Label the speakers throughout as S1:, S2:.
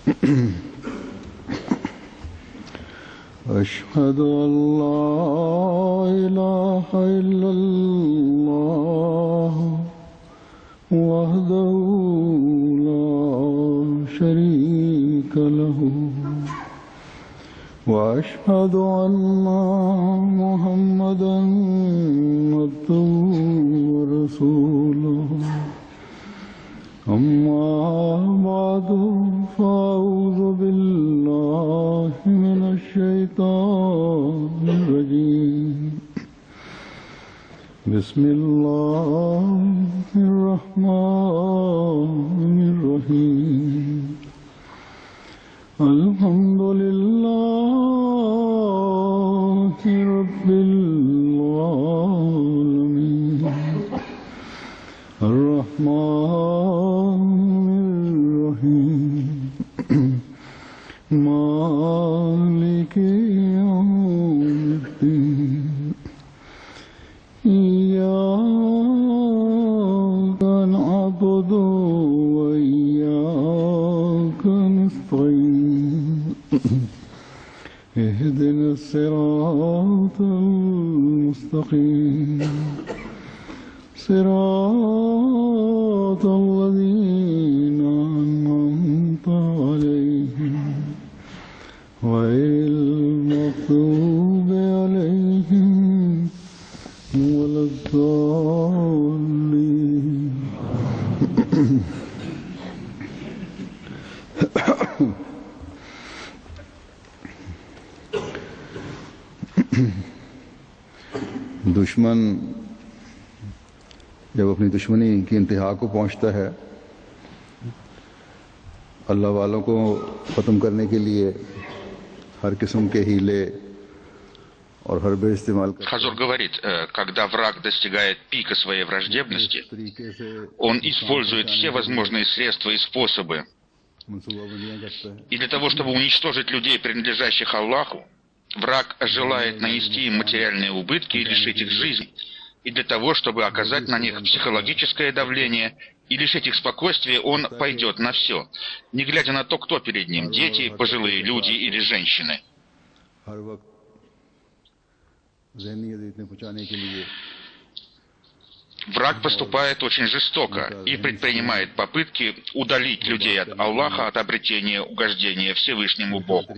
S1: أشهد أن لا إله إلا الله وحده لا شريك له وأشهد أن محمدا عبده ورسوله أما بعد فأعوذ بالله من الشيطان الرجيم بسم الله الرحمن الرحيم الحمد لله رب العالمين الرحمن الرحيم مالك يوم الدين إياك نعبد وإياك نستعين اهدنا الصراط المستقيم صراط الذين أنعمت عليهم غير المغضوب عليهم ولا الضالين दुश्मन जब अपनी दुश्मनी की इंतहा को पहुंचता है अल्लाह वालों को ख़त्म करने के लिए हर किस्म के हीले और हरबे इस्तेमाल करता है।
S2: Хазур говорит, когда враг достигает пика своей враждебности, он использует все возможные средства и способы. И для того, чтобы уничтожить людей, принадлежащих Аллаху, враг желает нанести им материальные убытки и лишить их жизни. И для того, чтобы оказать на них психологическое давление и лишить их спокойствия, он пойдет на все, не глядя на то, кто перед ним, дети, пожилые люди или женщины. Враг поступает очень жестоко и предпринимает попытки удалить людей от Аллаха, от обретения угождения Всевышнему Богу.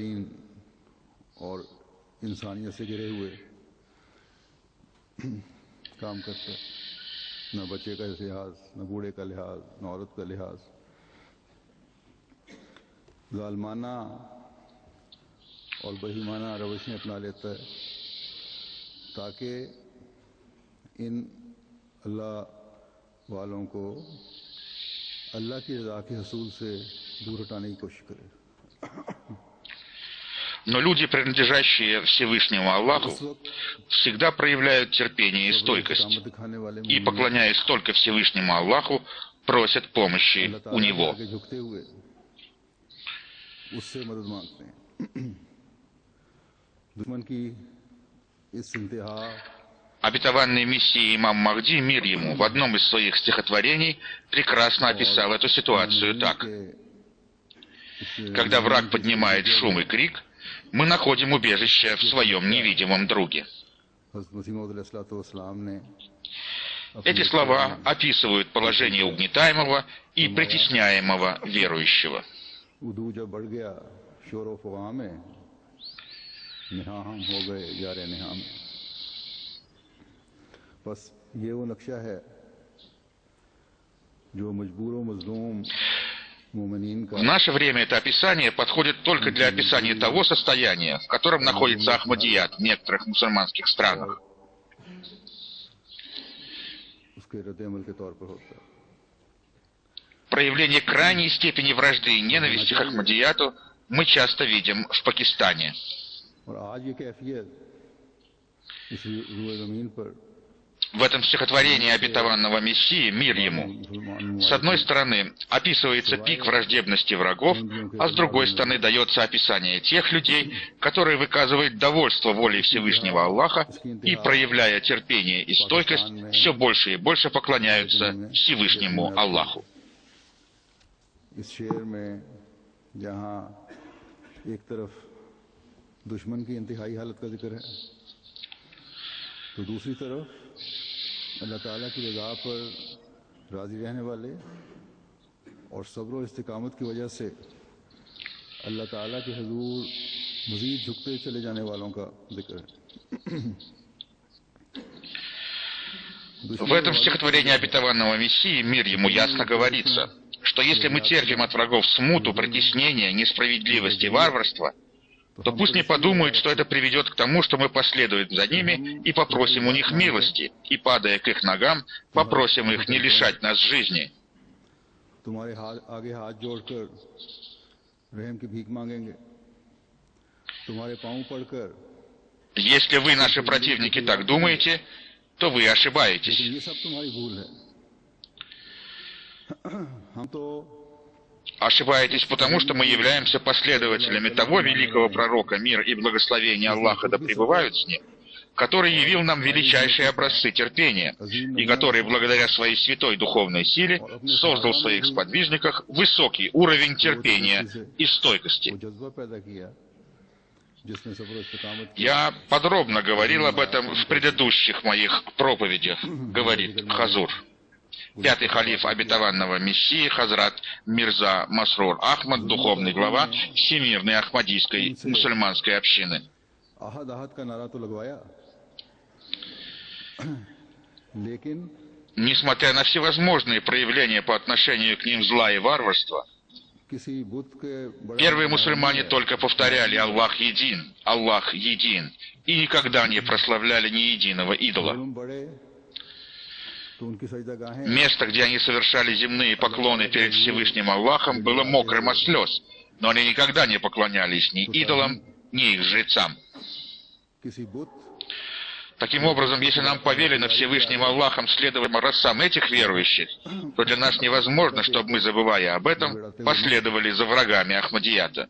S1: काम करता है न बच्चे का लिहाज न बूढ़े का लिहाज न औरत का लिहाज जालमाना और बहीमाना रवैशें अपना लेता है ताकि इन अल्लाह वालों को अल्लाह की रज़ा के हसूल से दूर हटाने की कोशिश करे।
S2: Но люди, принадлежащие Всевышнему Аллаху, всегда проявляют терпение и стойкость, и, поклоняясь только Всевышнему Аллаху, просят помощи у Него. Обетованный Мессия имам Махди, мир ему, в одном из своих стихотворений прекрасно описал эту ситуацию так. Когда враг поднимает шум и крик, мы находим убежище в своем невидимом друге. Эти слова описывают положение угнетаемого и притесняемого верующего. В наше время это описание подходит только для описания того состояния, в котором находится Ахмадият в некоторых мусульманских странах. Проявление крайней степени вражды и ненависти к Ахмадияту мы часто видим в Пакистане. В этом стихотворении обетованного Мессии, мир ему, с одной стороны описывается пик враждебности врагов, а с другой стороны дается описание тех людей, которые выказывают довольство волей Всевышнего Аллаха и, проявляя терпение и стойкость, все больше и больше поклоняются Всевышнему Аллаху.
S1: जहाँ एक तरफ दुश्मन की इंतहाई हालत का जिक्र है तो दूसरी तरफ अल्लाह ताला की रज़ा पर राज़ी रहने वाले और सब्र और इस्तिकामत की वजह से अल्लाह ताला के हुजूर मज़ीद झुकते चले जाने वालों का जिक्र है।
S2: В этом стихотворении обетованного Мессии, мир ему, ясно говорится, что если мы терпим от врагов смуту, притеснение, несправедливость и варварство, то пусть не подумают, что это приведет к тому, что мы последуем за ними и попросим у них милости, и, падая к их ногам, попросим их не лишать нас жизни. Если вы, наши противники, так думаете, то вы ошибаетесь. Ошибаетесь потому, что мы являемся последователями того великого пророка, мир и благословение Аллаха да пребывают с ним, который явил нам величайшие образцы терпения, и который, благодаря своей святой духовной силе, создал в своих сподвижниках высокий уровень терпения и стойкости. Я подробно говорил об этом в предыдущих моих проповедях, говорит Хазур. Пятый халиф обетованного Мессии Хазрат Мирза Масрур Ахмад, духовный глава Всемирной Ахмадийской мусульманской общины. Несмотря на всевозможные проявления по отношению к ним зла и варварства, первые мусульмане только повторяли «Аллах един, Аллах един» и никогда не прославляли ни единого идола. Место, где они совершали земные поклоны перед Всевышним Аллахом, было мокрым от слез, но они никогда не поклонялись ни идолам, ни их жрецам. Таким образом, если нам повелено Всевышним Аллахом следовать марасам этих верующих, то для нас невозможно, чтобы мы, забывая об этом, последовали за врагами Ахмадията.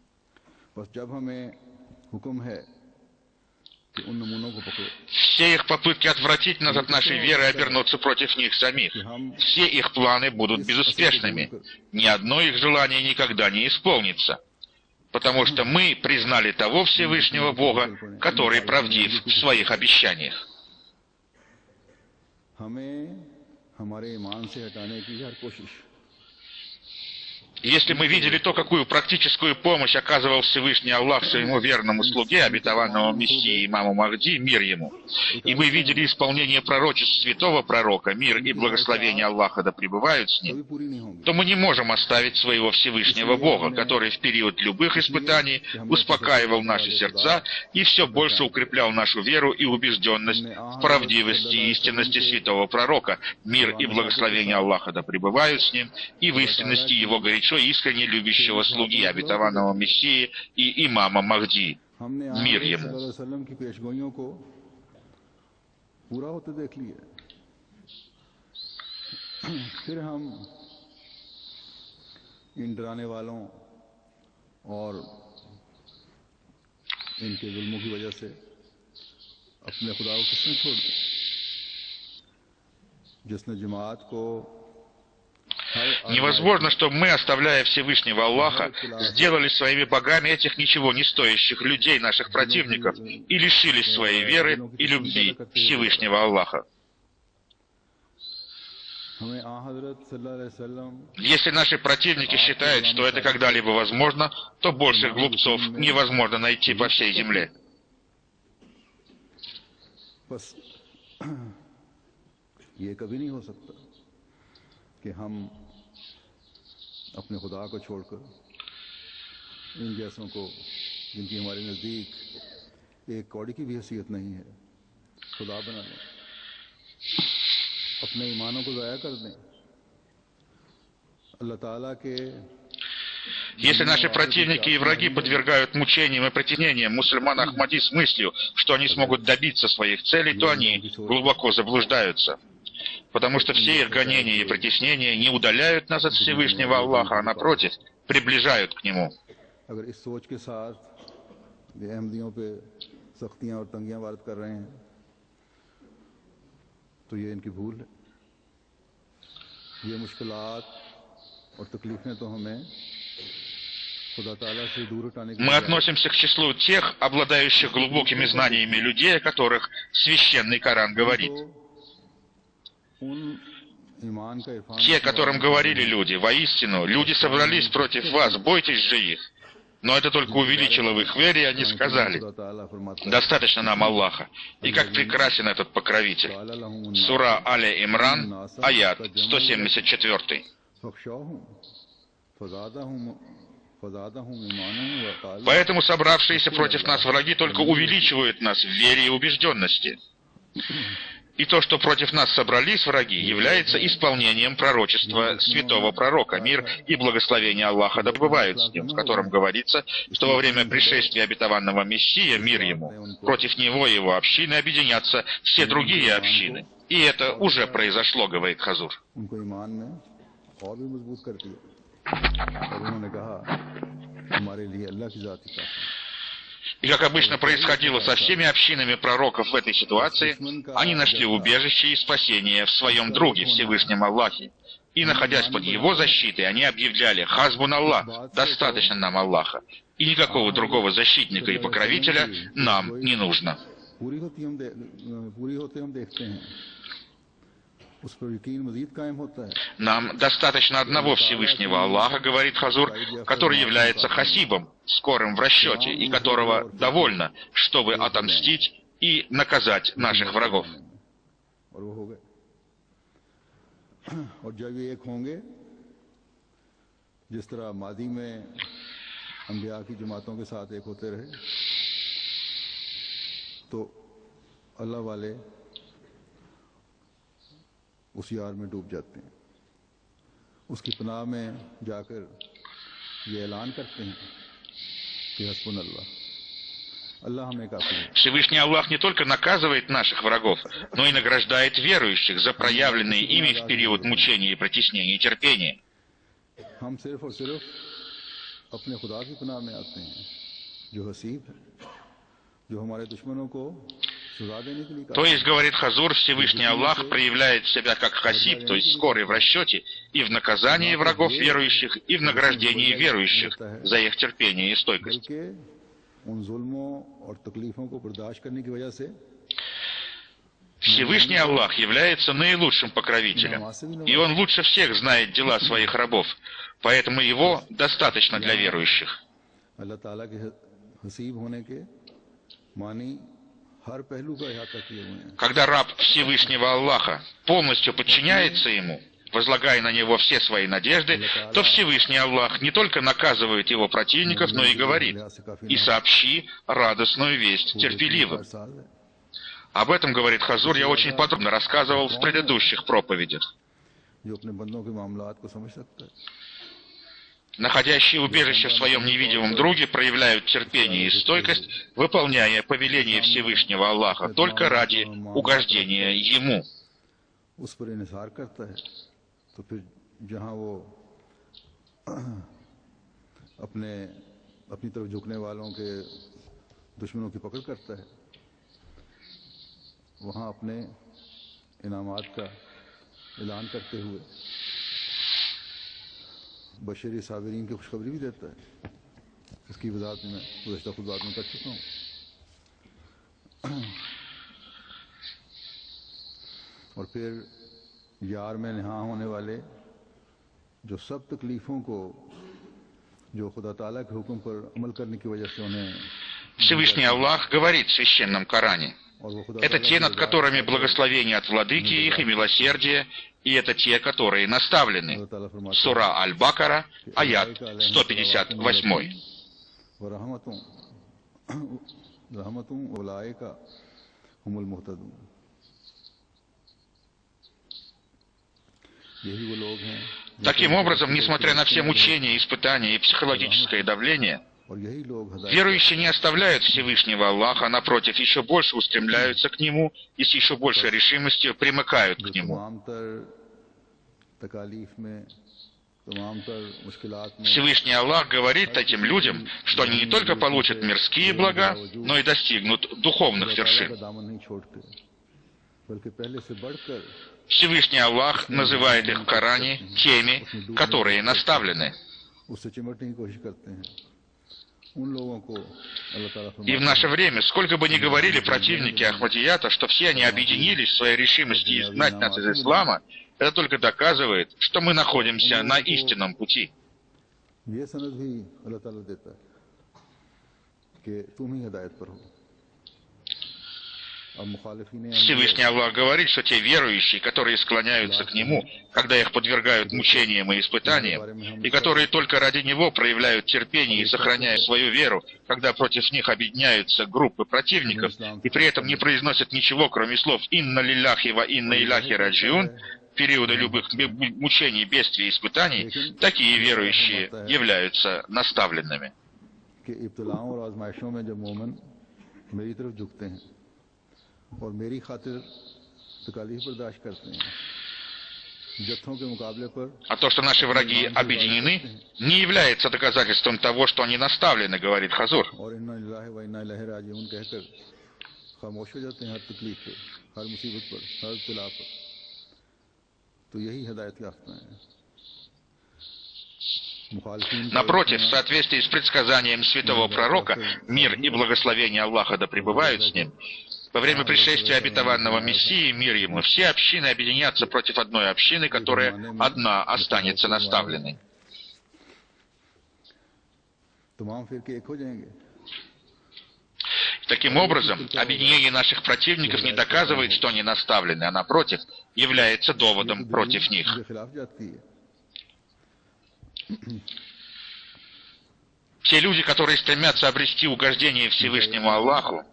S2: Все их попытки отвратить нас от нашей веры и обернуться против них самих. Все их планы будут безуспешными. Ни одно их желание никогда не исполнится. Потому что мы признали того Всевышнего Бога, который правдив в своих обещаниях. Если мы видели то, какую практическую помощь оказывал Всевышний Аллах своему верному слуге, обетованному Мессии имаму Махди, мир ему, и мы видели исполнение пророчеств святого пророка, мир и благословение Аллаха да пребывают с ним, то мы не можем оставить своего Всевышнего Бога, который в период любых испытаний успокаивал наши сердца и все больше укреплял нашу веру и убежденность в правдивости и истинности святого пророка, мир и благословение Аллаха да пребывают с ним, и в истинности его горячо искренне любящего слуги обетованного Мессии и имама Махди, мир ему. Невозможно, чтобы мы, оставляя Всевышнего Аллаха, сделали своими богами этих ничего не стоящих людей, наших противников, и лишились своей веры и любви Всевышнего Аллаха. Если наши противники считают, что это когда-либо возможно, то больших глупцов невозможно найти по всей земле.
S1: कि हम अपने खुदा को छोड़कर इन जैसों को जिनकी हमारे नज़दीक एक कौड़ी की भी हैसियत नहीं है खुदा बना लें, अपने ईमानों को ज़ाया कर दें। अल्लाह ताला के
S2: Если наши противники и враги подвергают мучениям и притеснениям мусульман Ахмади с мыслью, что они смогут добиться своих целей, то они глубоко заблуждаются. Потому что все их гонения и притеснения не удаляют нас от Всевышнего Аллаха, а напротив, приближают к Нему. Мы относимся к числу тех, обладающих глубокими знаниями людей, о которых Священный Коран говорит. Те, которым говорили люди: воистину, люди собрались против вас, бойтесь же их. Но это только увеличило в их вере, и они сказали: достаточно нам Аллаха. И как прекрасен этот покровитель. Сура Аля Имран, аят 174. Поэтому собравшиеся против нас враги только увеличивают нас в вере и убежденности. И то, что против нас собрались враги, является исполнением пророчества святого пророка. Мир и благословение Аллаха да пребывают с ним, в котором говорится, что во время пришествия обетованного Мессия, мир ему, против него и его общины объединятся все другие общины. И это уже произошло, говорит Хазур. И как обычно происходило со всеми общинами пророков в этой ситуации, они нашли убежище и спасение в своем друге, Всевышнем Аллахе. И, находясь под его защитой, они объявляли: «Хазбун Аллах, достаточно нам Аллаха, и никакого другого защитника и покровителя нам не нужно». Нам достаточно одного Всевышнего Аллаха, говорит Хазур, который является хасибом, скорым в расчете, и которого довольно, чтобы отомстить и наказать наших врагов.
S1: उस यार में डूब जाते हैं, उसकी पनाह में जाकर ये ऐलान करते हैं कि हस्बुन अल्लाह, अल्लाह हमें काफी है.
S2: Всевышний Аллах не только наказывает наших врагов, но и награждает верующих за проявленные ими в период мучения и притеснения и терпения.
S1: हम सिर्फ और सिर्फ अपने खुदा की पनाह में आते हैं जो हसीब है, जो हमारे दुश्मनों को.
S2: То есть, говорит Хазур, Всевышний Аллах проявляет себя как хасиб, то есть скорый в расчете, и в наказании врагов верующих, и в награждении верующих за их терпение и стойкость. Всевышний Аллах является наилучшим покровителем, и Он лучше всех знает дела своих рабов, поэтому Его достаточно для верующих. Когда раб Всевышнего Аллаха полностью подчиняется Ему, возлагая на Него все свои надежды, то Всевышний Аллах не только наказывает его противников, но и говорит: «И сообщи радостную весть терпеливым». Об этом, говорит Хазур, я очень подробно рассказывал в предыдущих проповедях. Находящие убежище в своем невидимом друге проявляют терпение и стойкость, выполняя повеление Всевышнего Аллаха только ради угождения Ему.
S1: बशरी साबिरीन की खुशखबरी भी देता है, इसकी वजाहत मैं गुज़श्ता खुतबात में कर चुका हूँ. और फिर यार में नहा होने वाले जो सब तकलीफ़ों को जो खुदा ताला के हुक्म पर अमल करने की वजह से उन्हें
S2: Всевышний Аллах говорит в Священном Коране: это те, над которыми благословение от Владыки их и милосердие, и это те, которые наставлены. Сура Аль-Бакара, аят 158. Таким образом, несмотря на все мучения, испытания и психологическое давление, верующие не оставляют Всевышнего Аллаха, а напротив, еще больше устремляются к Нему и с еще большей решимостью примыкают к Нему. Всевышний Аллах говорит этим людям, что они не только получат мирские блага, но и достигнут духовных вершин. Всевышний Аллах называет их в Коране теми, которые наставлены.
S1: उससे चिमटने की कोशिश करते हैं उन लोगों को अल्लाह ताला
S2: И в наше время, сколько бы ни говорили противники Ахмадията, что все они объединились в своей решимости изгнать нас из ислама, это только доказывает, что мы находимся на истинном пути.
S1: ये सनद भी अल्लाह ताला देता है कि तुम ही हिदायत पर हो। अब मुखालिफीन
S2: Всевышний Аллах говорит, что те верующие, которые склоняются к Нему, когда их подвергают мучениям и испытаниям, и которые только ради Него проявляют терпение и сохраняют свою веру, когда против них объединяются группы противников, и при этом не произносят ничего, кроме слов «Инна лилляхи ва инна иляхи раджиун», в периоды любых мучений, бедствий и испытаний, такие верующие являются наставленными.
S1: कि इब्तिलाओं और आजमाइशों में जब मोमिन मेरी तरफ झुकते हैं और मेरी खातिर तकालीफ बर्दाश्त करते हैं जत्थों के मुकाबले पर
S2: А то, что наши враги объединены, не является доказательством того, что они наставлены, говорит Хазур.
S1: और इन्ना लिल्लाहि व इन्ना इलैहि राजिऊन कहकर खामोश हो जाते हैं हर तकलीफ पर, हर मुसीबत पर, हर इब्तिला पर, तो यही हिदायत याफ्ता है।
S2: Напротив, в соответствии с предсказанием святого пророка, мир и благословение Аллаха да пребывают с ним, во время пришествия обетованного Мессии, мир ему, все общины объединятся против одной общины, которая одна останется наставленной. Таким образом, объединение наших противников не доказывает, что они наставлены, а напротив, является доводом против них. Те люди, которые стремятся обрести угождение Всевышнему Аллаху,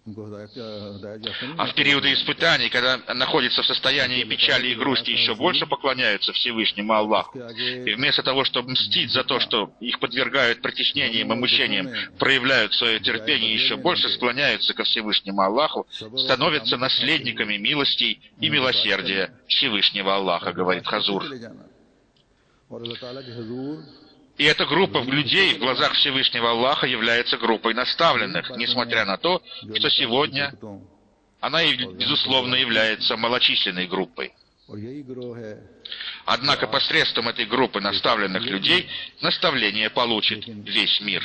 S2: а в периоды испытаний, когда находятся в состоянии печали и грусти, еще больше поклоняются Всевышнему Аллаху. И вместо того, чтобы мстить за то, что их подвергают притеснениям и мучениям, проявляют свое терпение и еще больше склоняются ко Всевышнему Аллаху, становятся наследниками милостей и милосердия Всевышнего Аллаха, говорит Хазур. И эта группа людей в глазах Всевышнего Аллаха является группой наставленных, несмотря на то, что сегодня она, безусловно, является малочисленной группой. Однако посредством этой группы наставленных людей наставление получит весь мир.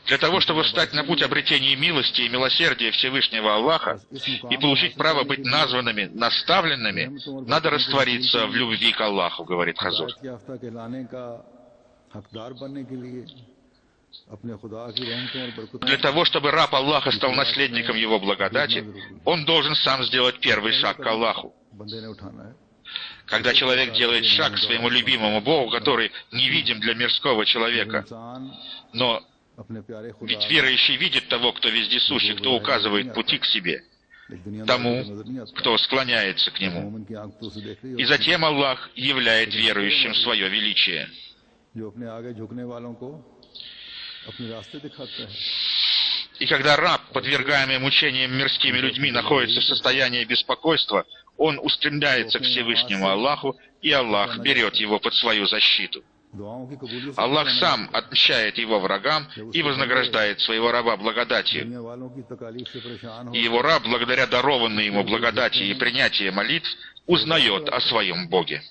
S2: Для того, чтобы встать на путь обретения милости и милосердия Всевышнего Аллаха и получить право быть названными наставленными, надо раствориться в любви к Аллаху, говорит Хазур. Для того, чтобы раб Аллаха стал наследником его благодати, он должен сам сделать первый шаг к Аллаху. Когда человек делает шаг к своему любимому Богу, который невидим для мирского человека, но ведь верующий видит того, кто вездесущий, кто указывает пути к себе, тому, кто склоняется к нему. И затем Аллах являет верующим свое величие. И когда раб, подвергаемый мучениям мирскими людьми, находится в состоянии беспокойства, он устремляется к Всевышнему Аллаху, и Аллах берет его под свою защиту. Аллах сам отмщает его врагам и вознаграждает своего раба благодатью. И его раб, благодаря дарованной ему благодати и принятию молитв, узнает о своем Боге.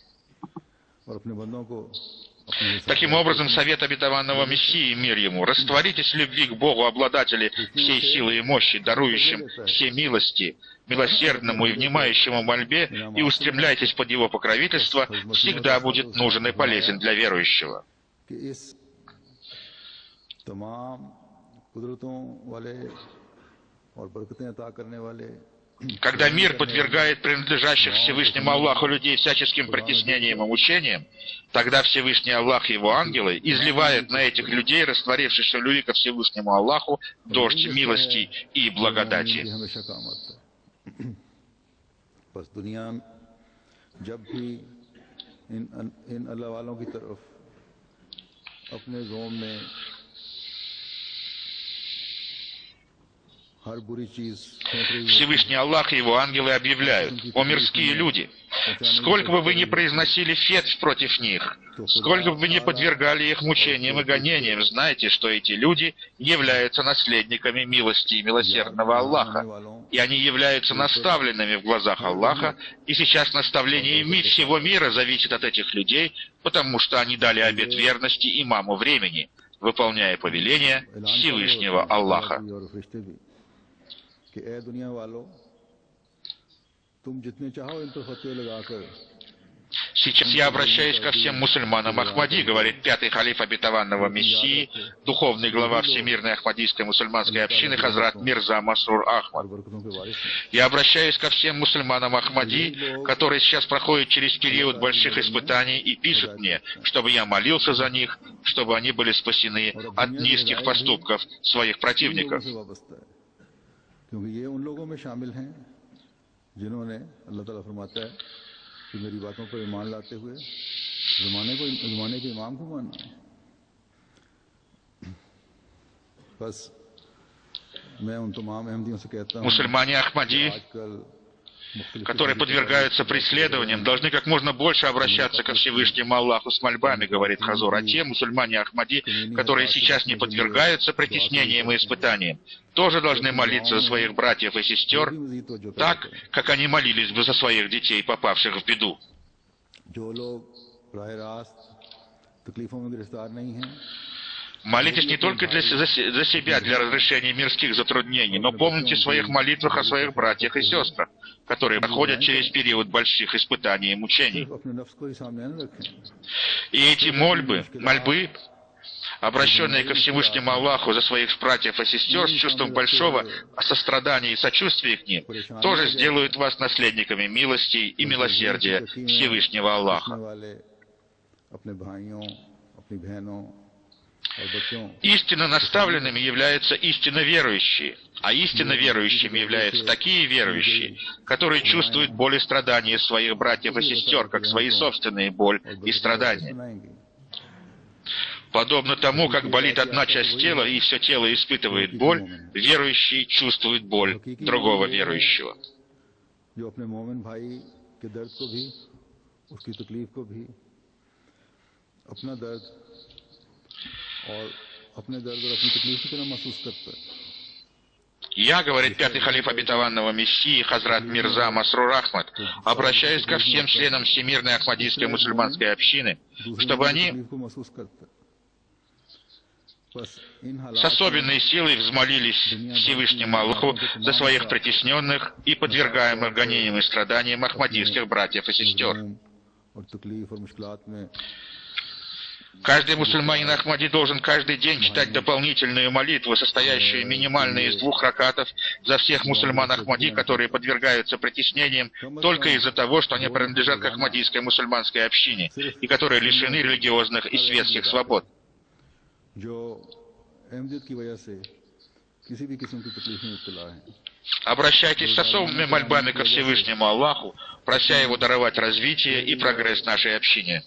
S2: Таким образом, совет обетованного Мессии, мир ему, растворитесь в любви к Богу, обладателю всей силы и мощи, дарующим все милости, милосердному и внимающему мольбе, и устремляйтесь под его покровительство, всегда будет нужен и полезен для верующего. Когда мир подвергает принадлежащих Всевышнему Аллаху людей всяческим притеснениям и мучениям, тогда Всевышний Аллах и его ангелы изливают на этих людей, растворившихся в любви ко Всевышнему Аллаху, дождь милости и благодати. Всевышний Аллах и его ангелы объявляют: «О мирские люди, сколько бы вы ни произносили фетв против них, сколько бы вы ни подвергали их мучениям и гонениям, знайте, что эти люди являются наследниками милости и милосердного Аллаха, и они являются наставленными в глазах Аллаха, и сейчас наставление всего мира зависит от этих людей, потому что они дали обет верности имаму времени, выполняя повеление Всевышнего Аллаха». Сейчас я обращаюсь ко всем мусульманам Ахмади, говорит пятый халиф обетованного Мессии, духовный глава Всемирной Ахмадийской мусульманской общины Хазрат Мирза Масрур Ахмад. Я обращаюсь ко всем мусульманам Ахмади, которые сейчас проходят через период больших испытаний и пишут мне, чтобы я молился за них, чтобы они были спасены от низких поступков своих противников.
S1: कि मेरी बातों पर ईमान लाते हुए ज़माने के इमाम को मानना है। बस मैं उन तमाम अहमदियों से कहता हूँ,
S2: мусульмане Ахмади, которые подвергаются преследованиям, должны как можно больше обращаться ко Всевышнему Аллаху с мольбами, говорит Хазур. А те мусульмане Ахмади, которые сейчас не подвергаются притеснениям и испытаниям, тоже должны молиться за своих братьев и сестер так, как они молились бы за своих детей, попавших в беду. Молитесь не только за себя, для разрешения мирских затруднений, но помните в своих молитвах о своих братьях и сестрах, которые проходят через период больших испытаний и мучений. И эти мольбы, обращенные ко Всевышнему Аллаху за своих братьев и сестер с чувством большого сострадания и сочувствия к ним, тоже сделают вас наследниками милости и милосердия Всевышнего Аллаха. Истинно наставленными являются истинно верующие, а истинно верующими являются такие верующие, которые чувствуют боль и страдания своих братьев и сестер, как свои собственные боль и страдания. Подобно тому, как болит одна часть тела и все тело испытывает боль, верующий чувствует боль другого верующего. Я, говорит пятый халиф обетованного Мессии Хазрат Мирза Масрур Ахмад, обращаюсь ко всем членам Всемирной Ахмадийской мусульманской общины, чтобы они с особенной силой взмолились Всевышнему Аллаху за своих притесненных и подвергаемых гонениям и страданиям ахмадийских братьев и сестер. Каждый мусульманин Ахмади должен каждый день читать дополнительную молитву, состоящую минимально из 2 ракатов, за всех мусульман Ахмади, которые подвергаются притеснениям только из-за того, что они принадлежат к ахмадийской мусульманской общине и которые лишены религиозных и светских свобод. Обращайтесь с особыми мольбами ко Всевышнему Аллаху, прося Его даровать развитие и прогресс нашей общине.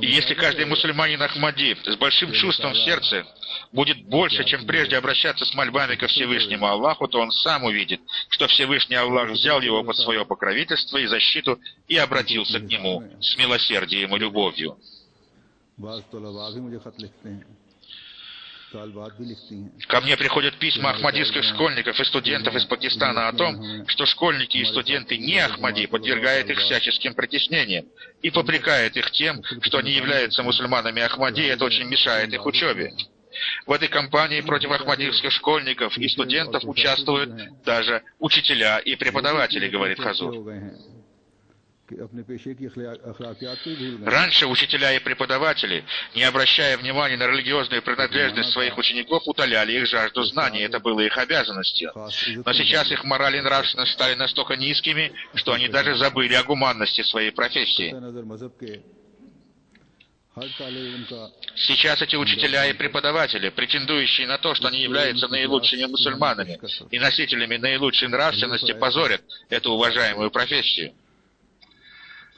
S2: И если каждый мусульманин Ахмади с большим чувством в сердце будет больше, чем прежде, обращаться с мольбами ко Всевышнему Аллаху, то он сам увидит, что Всевышний Аллах взял его под свое покровительство и защиту и обратился к нему с милосердием и любовью. Ко мне приходят письма ахмадийских школьников и студентов из Пакистана о том, что школьники и студенты не Ахмади подвергают их всяческим притеснениям и попрекают их тем, что они являются мусульманами Ахмади, и это очень мешает их учебе. В этой кампании против ахмадийских школьников и студентов участвуют даже учителя и преподаватели, говорит Хазур. Раньше учителя и преподаватели, не обращая внимания на религиозную принадлежность своих учеников, утоляли их жажду знаний, это было их обязанностью. Но сейчас их мораль и нравственность стали настолько низкими, что они даже забыли о гуманности своей профессии. Сейчас эти учителя и преподаватели, претендующие на то, что они являются наилучшими мусульманами и носителями наилучшей нравственности, позорят эту уважаемую профессию.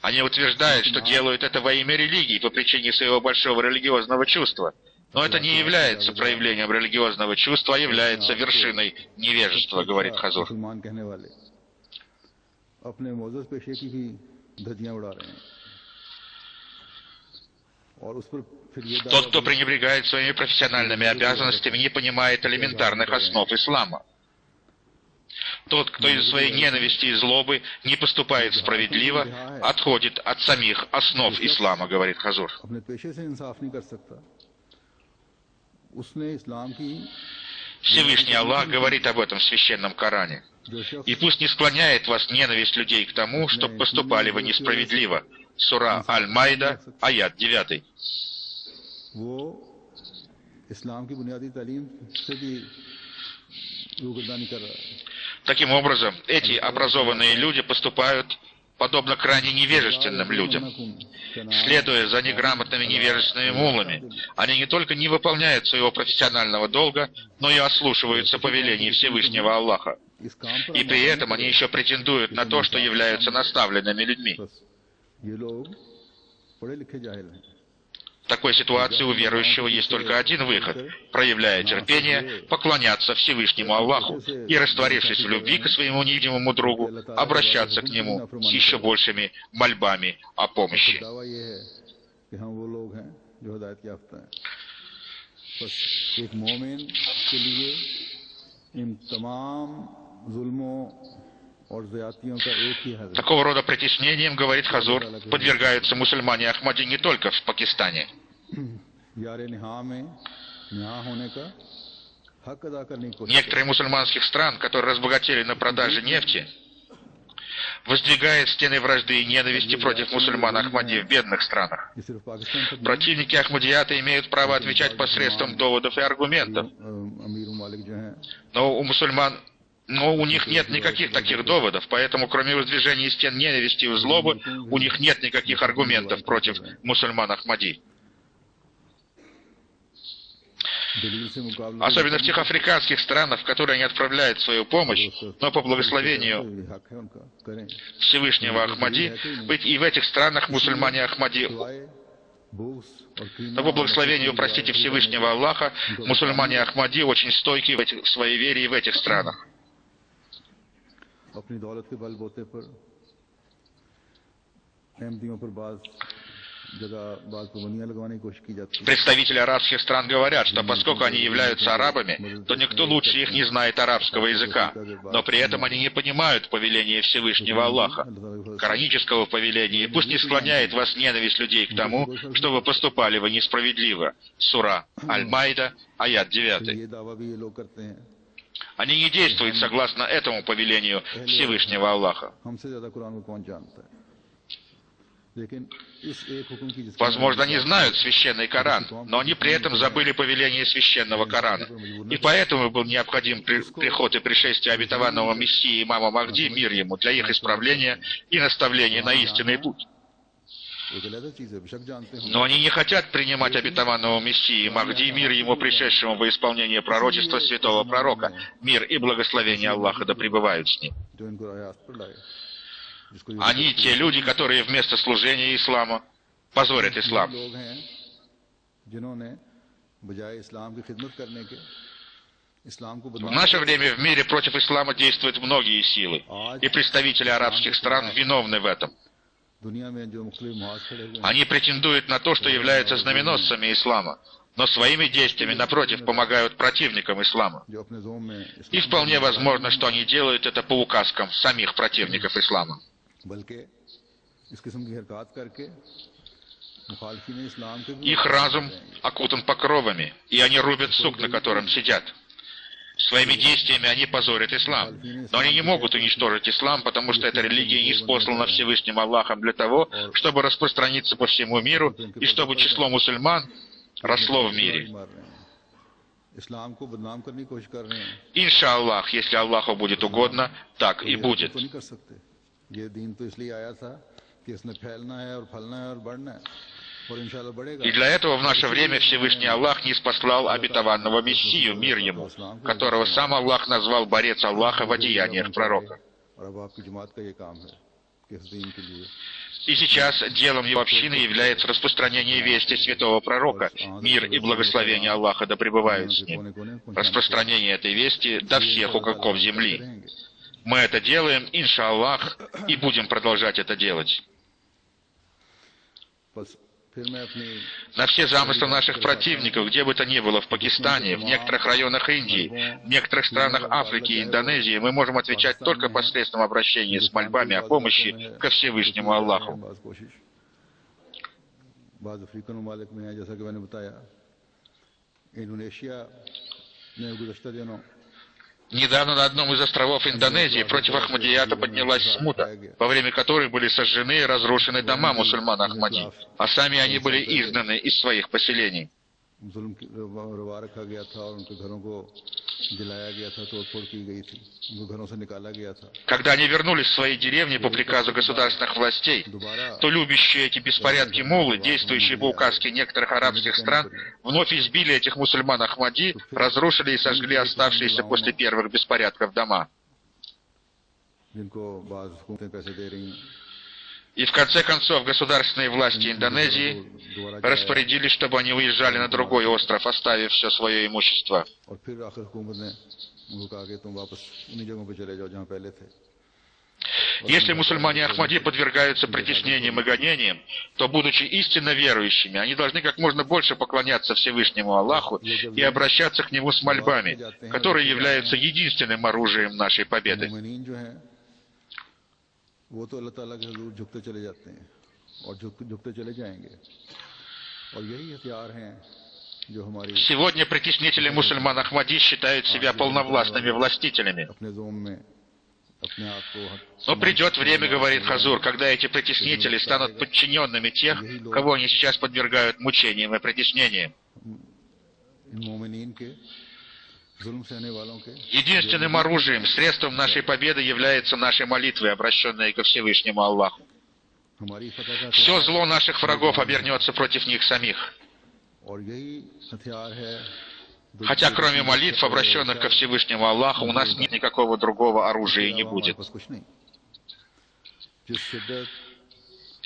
S2: Они утверждают, что делают это во имя религии по причине своего большого религиозного чувства. Но это не является проявлением религиозного чувства, а является вершиной невежества, говорит Хазур. Тот, кто пренебрегает своими профессиональными обязанностями, не понимает элементарных основ ислама. Тот, кто из своей ненависти и злобы не поступает справедливо, отходит от самих основ ислама, говорит Хазур. Всевышний Аллах говорит об этом в Священном Коране. «И пусть не склоняет вас ненависть людей к тому, чтобы поступали вы несправедливо». Сура Аль-Майда, аят 9. Таким образом, эти образованные люди поступают подобно крайне невежественным людям. Следуя за неграмотными невежественными муллами, они не только не выполняют своего профессионального долга, но и ослушиваются повелений Всевышнего Аллаха. И при этом они еще претендуют на то, что являются наставленными людьми. В такой ситуации у верующего есть только один выход, проявляя терпение, поклоняться Всевышнему Аллаху и, растворившись в любви к своему невидимому другу, обращаться к Нему с еще большими мольбами о помощи. Такого рода притеснением, говорит Хазур, подвергаются мусульмане Ахмади не только в Пакистане. Некоторые мусульманских стран, которые разбогатели на продаже нефти, воздвигают стены вражды и ненависти против мусульман Ахмади в бедных странах. Противники Ахмадията имеют право отвечать посредством доводов и аргументов. Но у них нет никаких таких доводов, поэтому кроме воздвижения стен ненависти и злобы, у них нет никаких аргументов против мусульман Ахмади. Особенно в тех африканских странах, в которые они отправляют свою помощь, но по благословению Всевышнего Ахмади, и в этих странах мусульмане Ахмади, но по благословению, простите, Всевышнего Аллаха, мусульмане Ахмади очень стойки в своей вере и в этих странах. Представители арабских стран говорят, что поскольку они являются арабами, то никто лучше их не знает арабского языка, но при этом они не понимают повеления Всевышнего Аллаха, коранического повеления, и пусть не склоняет вас ненависть людей к тому, что вы поступали вы несправедливо. Сура Аль-Майда, аят 9. Они не действуют согласно этому повелению Всевышнего Аллаха. Возможно, они знают священный Коран, но они при этом забыли повеление священного Корана. И поэтому был необходим приход и пришествие обетованного Мессии имама Махди, мир ему, для их исправления и наставления на истинный путь. Но они не хотят принимать обетованного Мессии Махди, мир ему, пришедшему во исполнение пророчества святого пророка, мир и благословение Аллаха да пребывают с ним. Они те люди, которые вместо служения ислама позорят ислам. В наше время в мире против ислама действуют многие силы, и представители арабских стран виновны в этом. Они претендуют на то, что являются знаменосцами ислама, но своими действиями, напротив, помогают противникам ислама. И вполне возможно, что они делают это по указкам самих противников ислама. Их разум окутан покровами, и они рубят сук, на котором сидят. Своими действиями они позорят ислам. Но они не могут уничтожить ислам, потому что эта религия ниспослана Всевышним Аллахом для того, чтобы распространиться по всему миру, и чтобы число мусульман росло в мире. Иншаллах, если Аллаху будет угодно, так и будет. И для этого в наше время Всевышний Аллах ниспослал обетованного Мессию, мир ему, которого сам Аллах назвал борец Аллаха в одеяниях пророка. И сейчас делом его общины является распространение вести святого пророка, мир и благословение Аллаха да пребывают с ним. Распространение этой вести до всех уголков земли. Мы это делаем, иншаллах, и будем продолжать это делать. На все замыслы наших противников, где бы то ни было, в Пакистане, в некоторых районах Индии, в некоторых странах Африки и Индонезии, мы можем отвечать только посредством обращения с мольбами о помощи ко Всевышнему Аллаху. Недавно на одном из островов Индонезии против Ахмадията поднялась смута, во время которой были сожжены и разрушены дома мусульман Ахмади, а сами они были изгнаны из своих поселений. Когда они вернулись в свои деревни по приказу государственных властей, то любящие эти беспорядки муллы, действующие по указке некоторых арабских стран, вновь избили этих мусульман Ахмади, разрушили и сожгли оставшиеся после первых беспорядков дома. И в конце концов государственные власти Индонезии распорядились, чтобы они уезжали на другой остров, оставив все свое имущество. Если мусульмане Ахмади подвергаются притеснениям и гонениям, то, будучи истинно верующими, они должны как можно больше поклоняться Всевышнему Аллаху и обращаться к Нему с мольбами, которые являются единственным оружием нашей победы. Сегодня притеснители мусульман Ахмади считают себя полновластными властителями. Но придет время, говорит Хазур, когда эти притеснители станут подчиненными тех, кого они сейчас подвергают мучениям и притеснениям. Единственным оружием, средством нашей победы является наши молитвы, обращенные ко Всевышнему Аллаху. Все зло наших врагов обернется против них самих. Хотя кроме молитв, обращенных ко Всевышнему Аллаху, у нас нет никакого другого оружия и не будет.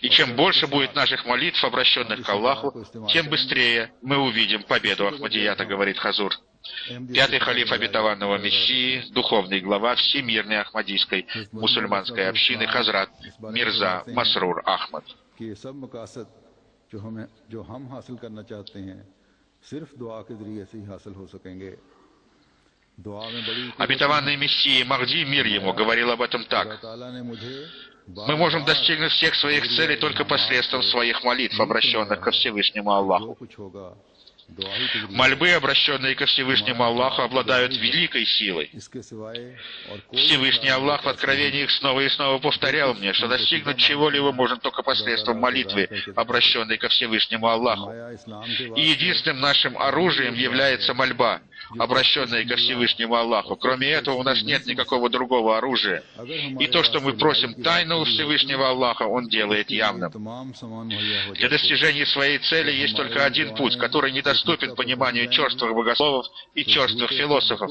S2: И чем больше будет наших молитв, обращенных к Аллаху, тем быстрее мы увидим победу Ахмадията, говорит Хазур. Пятый халиф обетованного Мессии, духовный глава Всемирной Ахмадийской мусульманской общины Хазрат Мирза Масрур Ахмад. Обетованный Мессия Махди, мир ему, говорил об этом так: мы можем достигнуть всех своих целей только посредством своих молитв, обращенных ко Всевышнему Аллаху. Мольбы, обращенные ко Всевышнему Аллаху, обладают великой силой. Всевышний Аллах в откровениях снова и снова повторял мне, что достигнуть чего-либо можно только посредством молитвы, обращенной ко Всевышнему Аллаху. И единственным нашим оружием является мольба, обращенная ко Всевышнему Аллаху. Кроме этого, у нас нет никакого другого оружия. И то, что мы просим тайно у Всевышнего Аллаха, Он делает явным. Для достижения своей цели есть только один путь, который недоступен пониманию черствых богословов и черствых философов.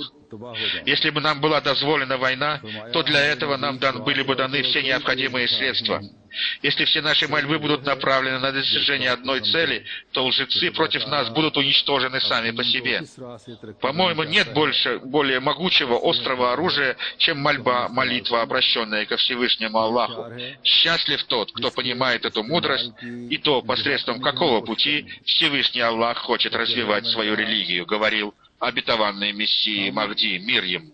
S2: Если бы нам была дозволена война, то для этого нам были бы даны все необходимые средства. Если все наши мольбы будут направлены на достижение одной цели, то лжецы против нас будут уничтожены сами по себе. По-моему, нет более могучего острого оружия, чем мольба, молитва, обращенная ко Всевышнему Аллаху. Счастлив тот, кто понимает эту мудрость, и то, посредством какого пути Всевышний Аллах хочет развивать свою религию, говорил обетованный Мессии Махди, мир им.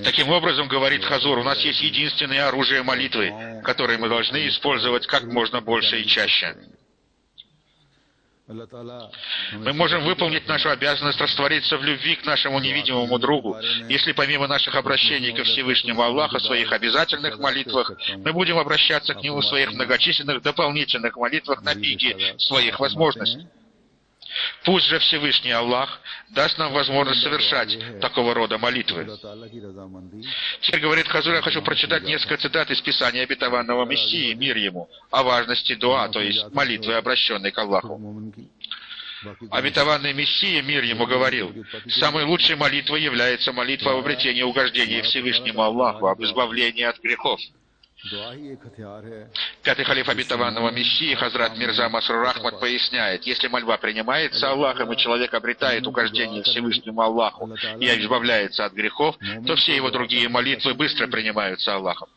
S2: Таким образом, говорит Хазур, у нас есть единственное оружие молитвы, которое мы должны использовать как можно больше и чаще. Мы можем выполнить нашу обязанность раствориться в любви к нашему невидимому другу, если помимо наших обращений ко Всевышнему Аллаху в своих обязательных молитвах, мы будем обращаться к Нему в своих многочисленных дополнительных молитвах на пике своих возможностей. Пусть же Всевышний Аллах даст нам возможность совершать такого рода молитвы. Теперь, говорит Хазур, я хочу прочитать несколько цитат из Писания обетованного Мессии, мир ему, о важности дуа, то есть молитвы, обращенной к Аллаху. Обетованный Мессия, мир ему, говорил: «Самой лучшей молитвой является молитва об обретении угождения Всевышнему Аллаху, об избавлении от грехов». Пятый халиф обетованного Мессии, Хазрат Мирза Масрур Ахмад, поясняет: если мольба принимается Аллахом, и человек обретает угождение Всевышнему Аллаху и избавляется от грехов, то все его другие молитвы быстро принимаются Аллахом.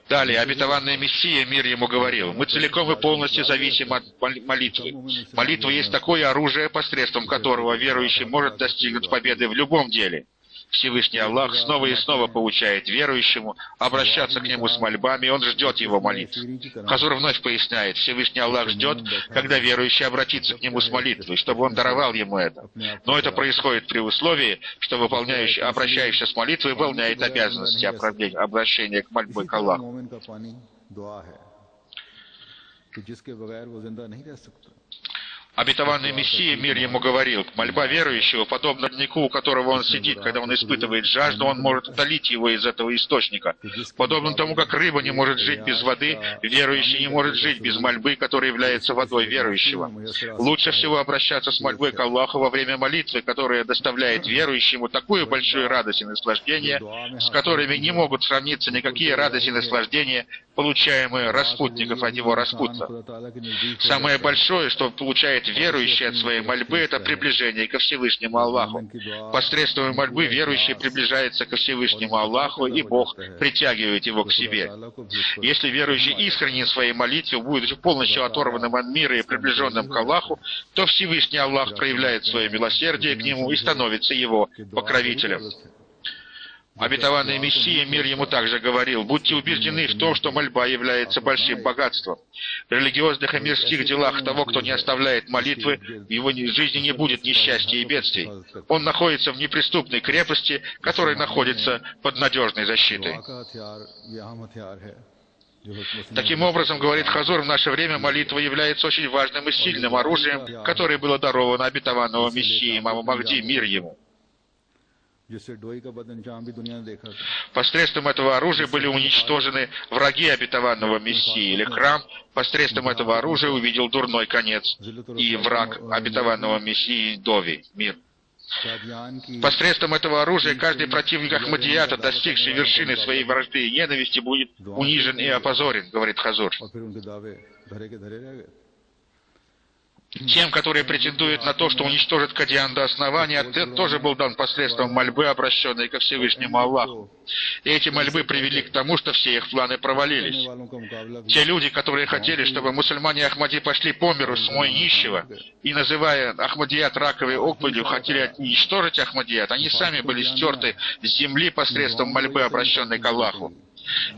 S2: Далее, обетованный Мессия, мир ему, говорил: мы целиком и полностью зависим от молитвы. Молитва есть такое оружие, посредством которого верующий может достигнуть победы в любом деле. Всевышний Аллах снова и снова поучает верующему обращаться к Нему с мольбами, и Он ждет его молитв. Хазур вновь поясняет: Всевышний Аллах ждет, когда верующий обратится к Нему с молитвой, чтобы Он даровал ему это. Но это происходит при условии, что обращающийся с молитвой выполняет обязанности обращения к мольбе к Аллаху. Обетованный Мессия, мир ему, говорил: мольба верующего подобна роднику, у которого он сидит. Когда он испытывает жажду, он может утолить его из этого источника. Подобно тому, как рыба не может жить без воды, верующий не может жить без мольбы, которая является водой верующего. Лучше всего обращаться с мольбой к Аллаху во время молитвы, которая доставляет верующему такую большую радость и наслаждение, с которыми не могут сравниться никакие радости и наслаждения, получаемые распутников от его распутства. Самое большое, что получает верующий от своей мольбы, это приближение ко Всевышнему Аллаху. Посредством мольбы верующий приближается ко Всевышнему Аллаху, и Бог притягивает его к себе. Если верующий искренне в своей молитве, будучи полностью оторванным от мира и приближенным к Аллаху, то Всевышний Аллах проявляет свое милосердие к нему и становится его покровителем. Обетованный Мессия, мир ему, также говорил: будьте убеждены в том, что мольба является большим богатством. В религиозных и мирских делах того, кто не оставляет молитвы, в его жизни не будет несчастья и бедствий. Он находится в неприступной крепости, которая находится под надежной защитой. Таким образом, говорит Хазур, в наше время молитва является очень важным и сильным оружием, которое было даровано обетованного Мессии имаму Махди, мир ему. Посредством этого оружия были уничтожены враги обетованного Мессии, или храм посредством этого оружия увидел дурной конец, и враг обетованного Мессии Дови, мир. Посредством этого оружия каждый противник Ахмадията, достигший вершины своей вражды и ненависти, будет унижен и опозорен, говорит Хазур. Тем, которые претендуют на то, что уничтожат Кадиан до основания, ответ тоже был дан посредством мольбы, обращенной ко Всевышнему Аллаху. И эти мольбы привели к тому, что все их планы провалились. Те люди, которые хотели, чтобы мусульмане Ахмади пошли по миру с мой нищего, и, называя Ахмадият раковой опылью, хотели уничтожить Ахмадият, они сами были стерты с земли посредством мольбы, обращенной к Аллаху.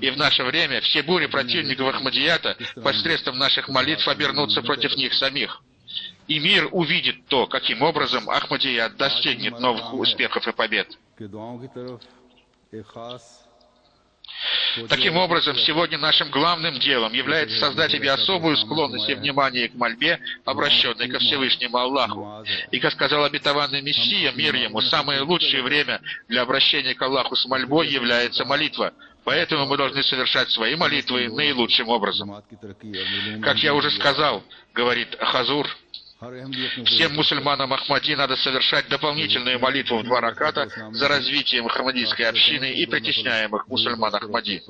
S2: И в наше время все бури противников Ахмадията посредством наших молитв обернутся против них самих. И мир увидит то, каким образом Ахмадият достигнет новых успехов и побед. Таким образом, сегодня нашим главным делом является создать себе особую склонность и внимание к мольбе, обращенной ко Всевышнему Аллаху. И, как сказал обетованный Мессия, мир ему, самое лучшее время для обращения к Аллаху с мольбой является молитва. Поэтому мы должны совершать свои молитвы наилучшим образом. Как я уже сказал, говорит Хазур, всем мусульманам Ахмади надо совершать дополнительную молитву в 2 раката за развитием ахмадийской общины и притесняемых мусульман Ахмади.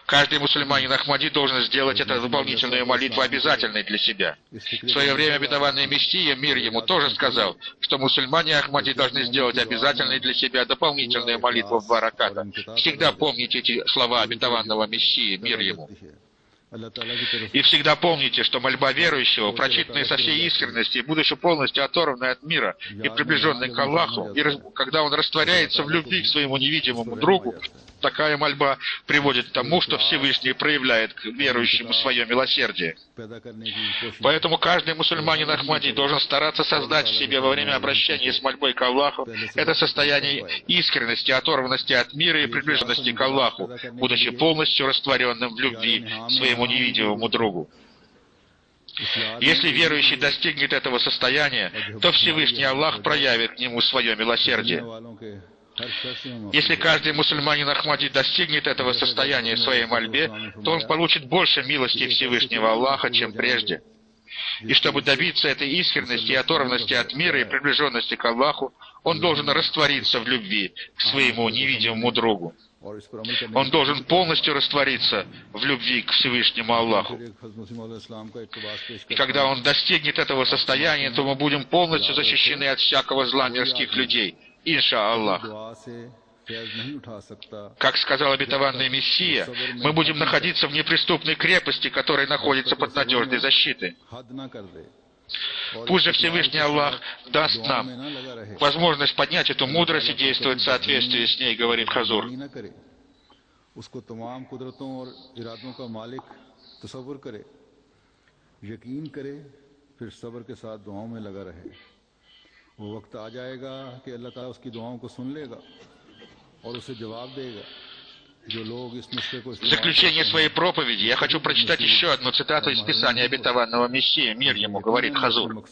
S2: Каждый мусульманин Ахмади должен сделать эту дополнительную молитву обязательной для себя. В свое время обетованный Мессия, мир ему, тоже сказал, что мусульмане Ахмади должны сделать обязательной для себя дополнительную молитву в 2 раката. Всегда помните эти слова обетованного Мессии, мир ему. И всегда помните, что мольба верующего, прочитанная со всей искренностью, будучи полностью оторванной от мира и приближенной к Аллаху, и когда он растворяется в любви к своему невидимому другу, такая мольба приводит к тому, что Всевышний проявляет к верующему свое милосердие. Поэтому каждый мусульманин Ахмади должен стараться создать в себе во время обращения с мольбой к Аллаху это состояние искренности, оторванности от мира и приближенности к Аллаху, будучи полностью растворенным в любви к своему невидимому другу. Если верующий достигнет этого состояния, то Всевышний Аллах проявит к нему свое милосердие. Если каждый мусульманин Ахмади достигнет этого состояния в своей мольбе, то он получит больше милости Всевышнего Аллаха, чем прежде. И чтобы добиться этой искренности и оторванности от мира и приближенности к Аллаху, он должен раствориться в любви к своему невидимому другу. Он должен полностью раствориться в любви к Всевышнему Аллаху. И когда он достигнет этого состояния, то мы будем полностью защищены от всякого зла мирских людей. Инша Аллах. Как сказал обетованный Мессия, мы будем находиться в неприступной крепости, которая находится под надежной защитой. Пусть же Всевышний Аллах даст нам возможность поднять эту мудрость и действовать в соответствии с ней, говорит Хазур. В заключение своей проповеди я хочу прочитать еще одну цитату из Писания обетованного Мессии, мир ему, говорит Хазур.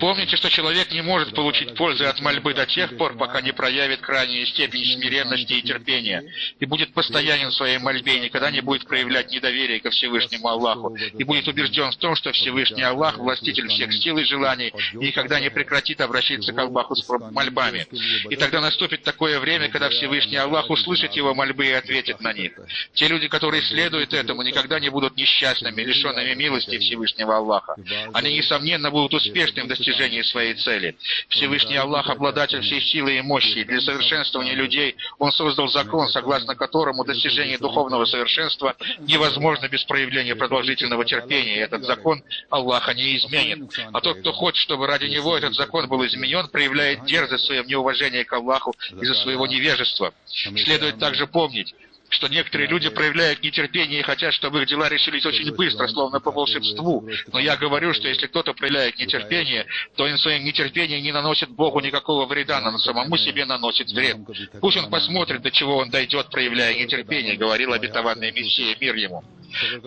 S2: Помните, что человек не может получить пользы от мольбы до тех пор, пока не проявит крайнюю степень смиренности и терпения, и будет постоянен в своей мольбе, и никогда не будет проявлять недоверие ко Всевышнему Аллаху, и будет убежден в том, что Всевышний Аллах, властитель всех сил и желаний, и никогда не прекратит обращаться к Аллаху с мольбами. И тогда наступит такое время, когда Всевышний Аллах услышит его мольбы и ответит на них. Те люди, которые следуют этому, никогда не будут несчастными, лишенными милости Всевышнего Аллаха. Они, несомненно, будут успешными в достижении своей цели. Всевышний Аллах, обладатель всей силы и мощи, и для совершенствования людей Он создал закон, согласно которому достижение духовного совершенства невозможно без проявления продолжительного терпения, и этот закон Аллаха не изменит. А тот, кто хочет, чтобы ради него этот закон был изменен, проявляет дерзость в своем неуважении к Аллаху из-за своего невежества. Следует также помнить, что некоторые люди проявляют нетерпение и хотят, чтобы их дела решились очень быстро, словно по волшебству. Но я говорю, что если кто-то проявляет нетерпение, то он своим нетерпением не наносит Богу никакого вреда, но самому себе наносит вред. Пусть он посмотрит, до чего он дойдет, проявляя нетерпение, говорил обетованный Мессия, мир ему.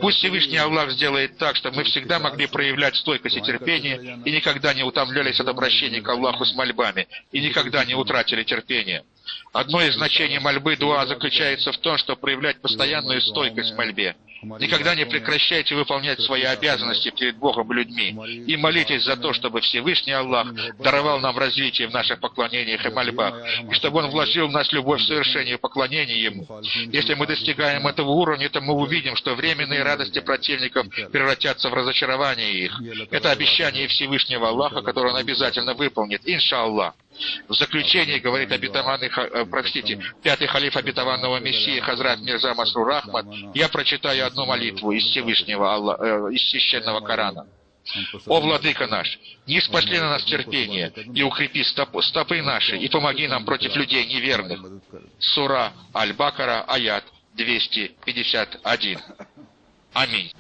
S2: Пусть Всевышний Аллах сделает так, чтобы мы всегда могли проявлять стойкость и терпение, и никогда не утомлялись от обращения к Аллаху с мольбами, и никогда не утратили терпение. Одно из значений мольбы дуа заключается в том, что проявлять постоянную стойкость в мольбе. Никогда не прекращайте выполнять свои обязанности перед Богом и людьми. И молитесь за то, чтобы Всевышний Аллах даровал нам развитие в наших поклонениях и мольбах, и чтобы Он вложил в нас любовь к совершению поклонения Ему. Если мы достигаем этого уровня, то мы увидим, что временные радости противников превратятся в разочарование их. Это обещание Всевышнего Аллаха, которое Он обязательно выполнит, иншаллах. В заключение, говорит пятый халиф обетованного Мессии Хазрат Мирза Масрур Ахмад, я прочитаю одну молитву из Всевышнего Аллаха, из священного Корана. «О, Владыка наш, ниспошли на нас терпение, и укрепи стопы наши, и помоги нам против людей неверных». Сура Аль-Бакара, аят 251. Аминь.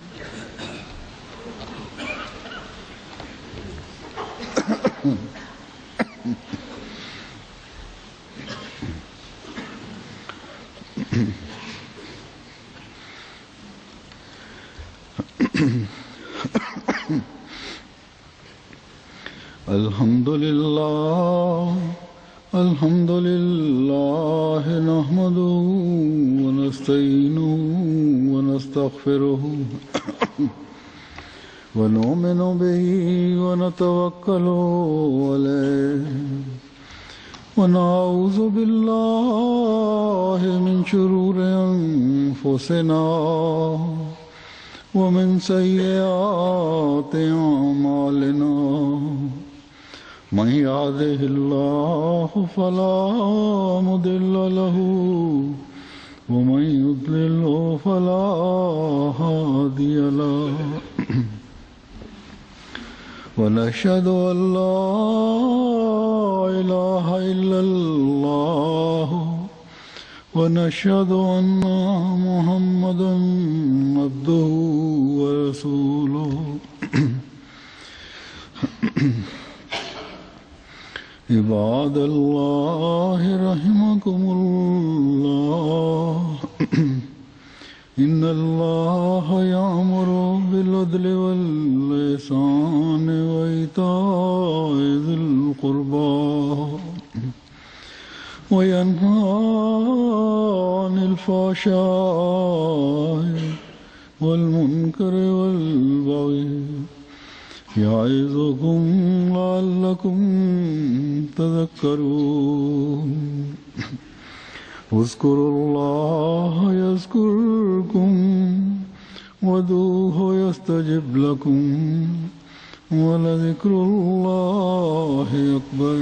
S1: الحمد لله نحمده ونستعينه ونستغفره ونؤمن به ونتوكل عليه ونعوذ بالله من شرور أنفسنا ومن سيئات أعمالنا من يهده الله فلا مضل له ومن يضلل فلا هادي له ونشهد أن لا إله إلا الله ونشهد أن محمدا عبده ورسوله عباد الله رحمكم الله إن الله يأمر بالعدل والإحسان وإيتاء ذي القربى وينهى عن الفحشاء والمنكر والبغي يعظكم لعلكم تذكرون اذكروا الله يذكركم وادعوه يستجب لكم ولذكر الله أكبر